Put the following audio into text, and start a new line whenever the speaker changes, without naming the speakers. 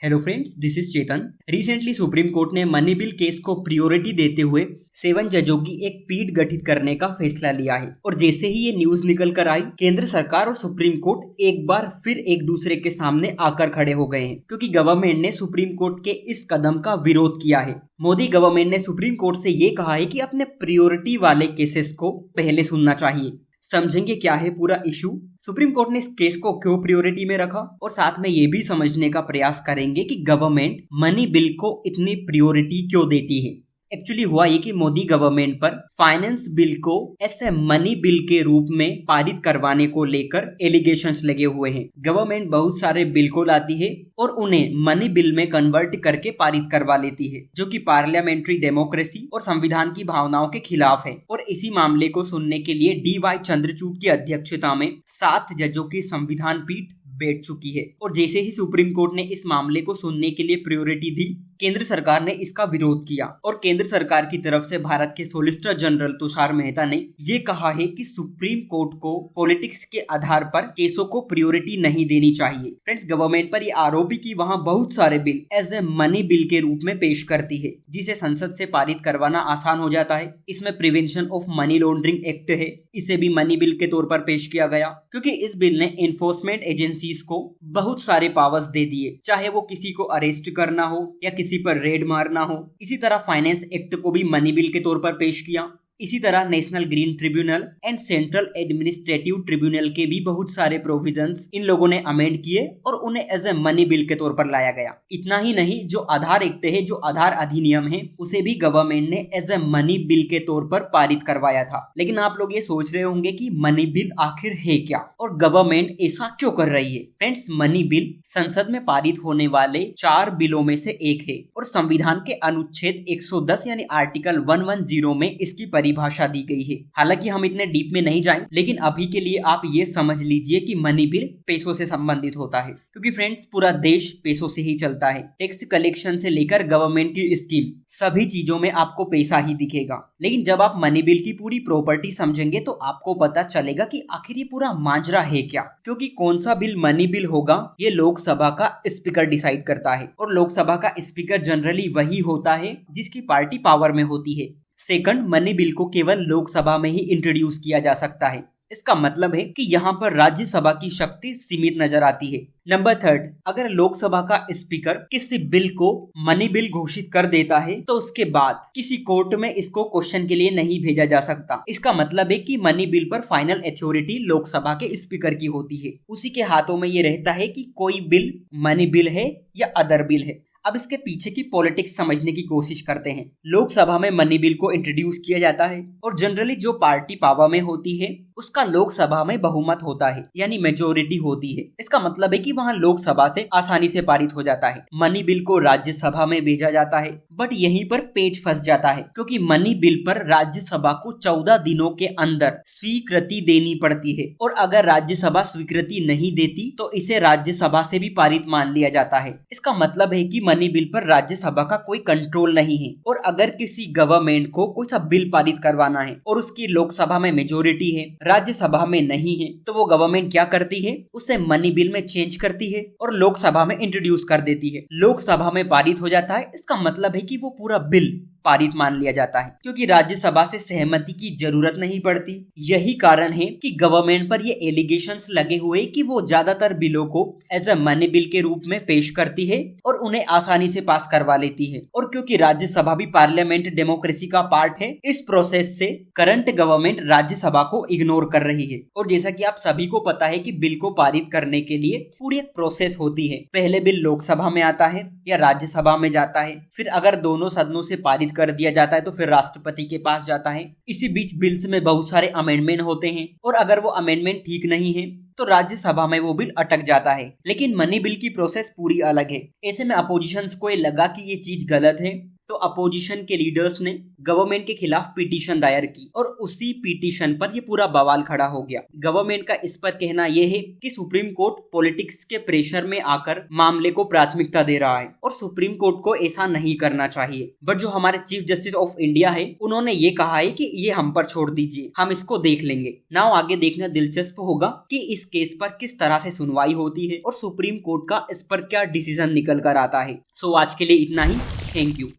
Hello friends, this is Chetan. Recently supreme court ने money bill case को priority देते हुए 7 जजों की एक पीठ गठित करने का फैसला लिया है। और जैसे ही ये न्यूज निकल कर आई, केंद्र सरकार और सुप्रीम कोर्ट एक बार फिर एक दूसरे के सामने आकर खड़े हो गए हैं, क्योंकि गवर्नमेंट ने सुप्रीम कोर्ट के इस कदम का विरोध किया है। मोदी गवर्नमेंट ने सुप्रीम कोर्ट से ये कहा है कि अपने प्रायोरिटी वाले केसेस को पहले सुनना चाहिए। समझेंगे क्या है पूरा इशू, सुप्रीम कोर्ट ने इस केस को क्यों प्रायोरिटी में रखा, और साथ में ये भी समझने का प्रयास करेंगे कि गवर्नमेंट मनी बिल को इतनी प्रायोरिटी क्यों देती है। एक्चुअली हुआ ये कि मोदी गवर्नमेंट पर फाइनेंस बिल को ऐसे मनी बिल के रूप में पारित करवाने को लेकर एलिगेशंस लगे हुए हैं। गवर्नमेंट बहुत सारे बिल को लाती है और उन्हें मनी बिल में कन्वर्ट करके पारित करवा लेती है, जो कि पार्लियामेंट्री डेमोक्रेसी और संविधान की भावनाओं के खिलाफ है। और इसी मामले को सुनने के लिए DY चंद्रचूड़ की अध्यक्षता में 7 जजों की संविधान पीठ बैठ चुकी है। और जैसे ही सुप्रीम कोर्ट ने इस मामले को सुनने के लिए प्रायोरिटी दी, केंद्र सरकार ने इसका विरोध किया। और केंद्र सरकार की तरफ से भारत के सॉलिसिटर जनरल तुषार मेहता ने ये कहा है कि सुप्रीम कोर्ट को पॉलिटिक्स के आधार पर केसों को प्रायोरिटी नहीं देनी चाहिए। फ्रेंड्स, गवर्नमेंट पर यह आरोप भी कि वहां बहुत सारे bill as a money bill के रूप में पेश करती है, जिसे संसद से पारित करवाना आसान हो जाता है। इसमें prevention of money laundering act है, इसे भी मनी बिल के तौर पर पेश किया गया, क्योंकि इस बिल ने एनफोर्समेंट एजेंसीज को बहुत सारे पावर्स दे दिए, चाहे वो किसी को अरेस्ट करना हो या किसी पर रेड मारना हो। इसी तरह फाइनेंस एक्ट को भी मनी बिल के तौर पर पेश किया। इसी तरह national green tribunal and central administrative tribunal के भी बहुत सारे प्रोविजंस इन लोगों ने अमेंड किए और उन्हें एज ए मनी बिल के तौर पर लाया गया। इतना ही नहीं, जो आधार एक्ट है, जो आधार अधिनियम है, उसे भी गवर्नमेंट ने एज ए मनी बिल के तौर पर पारित करवाया था। लेकिन आप लोग ये सोच रहे होंगे कि मनी बिल आखिर है क्या और गवर्नमेंट ऐसा क्यों कर रही है। फ्रेंड्स, मनी बिल संसद में पारित होने वाले 4 बिलों में से एक है और संविधान के अनुच्छेद 110 यानी आर्टिकल 110 में इसकी परिभाषा दी गई है। हालांकि हम इतने डीप में नहीं जाएं, लेकिन अभी के लिए आप ये समझ लीजिए कि मनी बिल पैसों से संबंधित होता है, क्योंकि फ्रेंड्स पूरा देश पैसों से ही चलता है। टैक्स कलेक्शन से लेकर गवर्नमेंट की स्कीम, सभी चीजों में आपको पैसा ही दिखेगा। लेकिन जब आप मनी बिल की पूरी प्रॉपर्टी समझेंगे तो आपको पता चलेगा कि आखिर ये पूरा माजरा है क्या, क्योंकि कौन सा बिल मनी बिल होगा ये लोकसभा का स्पीकर डिसाइड करता है। और लोकसभा का स्पीकर जनरली वही होता है जिसकी पार्टी पावर में होती है। सेकंड, मनी बिल को केवल लोकसभा में ही इंट्रोड्यूस किया जा सकता है। इसका मतलब है कि यहाँ पर राज्यसभा की शक्ति सीमित नजर आती है। नंबर 3, अगर लोकसभा का स्पीकर किसी बिल को मनी बिल घोषित कर देता है तो उसके बाद किसी कोर्ट में इसको क्वेश्चन के लिए नहीं भेजा जा सकता। इसका मतलब है कि मनी बिल पर फाइनल अथॉरिटी लोकसभा के स्पीकर की होती है। उसी के हाथों में ये रहता है कि कोई बिल मनी बिल है या अदर बिल है। अब इसके पीछे की पॉलिटिक्स समझने की कोशिश करते हैं। लोकसभा में मनी बिल को इंट्रोड्यूस किया जाता है और जनरली जो पार्टी पावर में होती है उसका लोकसभा में बहुमत होता है, यानी मेजोरिटी होती है। इसका मतलब है कि वहां लोकसभा से आसानी से पारित हो जाता है। मनी बिल को राज्यसभा में भेजा जाता है, बट यहीं पर पेच फंस जाता है, क्योंकि मनी बिल पर राज्यसभा को 14 दिनों के अंदर स्वीकृति देनी पड़ती है। और अगर राज्यसभा स्वीकृति नहीं देती तो इसे राज्यसभा से भी पारित मान लिया जाता है। इसका मतलब है कि मनी बिल पर राज्यसभा का कोई कंट्रोल नहीं है। और अगर किसी गवर्नमेंट को कोई सा बिल पारित करवाना है और उसकी लोकसभा में मेजोरिटी है, राज्यसभा में नहीं है, तो वो गवर्नमेंट क्या करती है, उसे मनी बिल में चेंज करती है और लोकसभा में इंट्रोड्यूस कर देती है। लोकसभा में पारित हो जाता है, इसका मतलब है कि वो पूरा बिल पारित मान लिया जाता है, क्योंकि राज्यसभा से सहमति की जरूरत नहीं पड़ती। यही कारण है कि गवर्नमेंट पर ये एलिगेशंस लगे हुए कि वो ज्यादातर बिलों को एज ए मनी बिल के रूप में पेश करती है और उन्हें आसानी से पास करवा लेती है। और क्योंकि राज्यसभा भी पार्लियामेंट डेमोक्रेसी का पार्ट है, इस प्रोसेस से करंट गवर्नमेंट राज्यसभा को इग्नोर कर रही है। और जैसा कि आप सभी को पता है कि बिल को पारित करने के लिए पूरी एक प्रोसेस होती है। पहले बिल लोकसभा में आता है या राज्यसभा में जाता है, फिर अगर दोनों सदनों से पारित कर दिया जाता है तो फिर राष्ट्रपति के पास जाता है। इसी बीच बिल्स में बहुत सारे अमेंडमेंट होते हैं और अगर वो अमेंडमेंट ठीक नहीं है तो राज्यसभा में वो बिल अटक जाता है। लेकिन मनी बिल की प्रोसेस पूरी अलग है। ऐसे में अपोजिशंस को ये लगा कि ये चीज गलत है, तो अपोजिशन के लीडर्स ने गवर्नमेंट के खिलाफ पिटीशन दायर की और उसी पिटीशन पर ये पूरा बवाल खड़ा हो गया। गवर्नमेंट का इस पर कहना यह है कि सुप्रीम कोर्ट पॉलिटिक्स के प्रेशर में आकर मामले को प्राथमिकता दे रहा है और सुप्रीम कोर्ट को ऐसा नहीं करना चाहिए। बट जो हमारे चीफ जस्टिस ऑफ इंडिया है उन्होंने ये कहा है कि ये हम पर छोड़ दीजिए, हम इसको देख लेंगे। नाउ आगे देखना दिलचस्प होगा कि इस केस पर किस तरह से सुनवाई होती है और सुप्रीम कोर्ट का इस पर क्या डिसीजन निकल कर आता है। सो आज के लिए इतना ही। Thank you.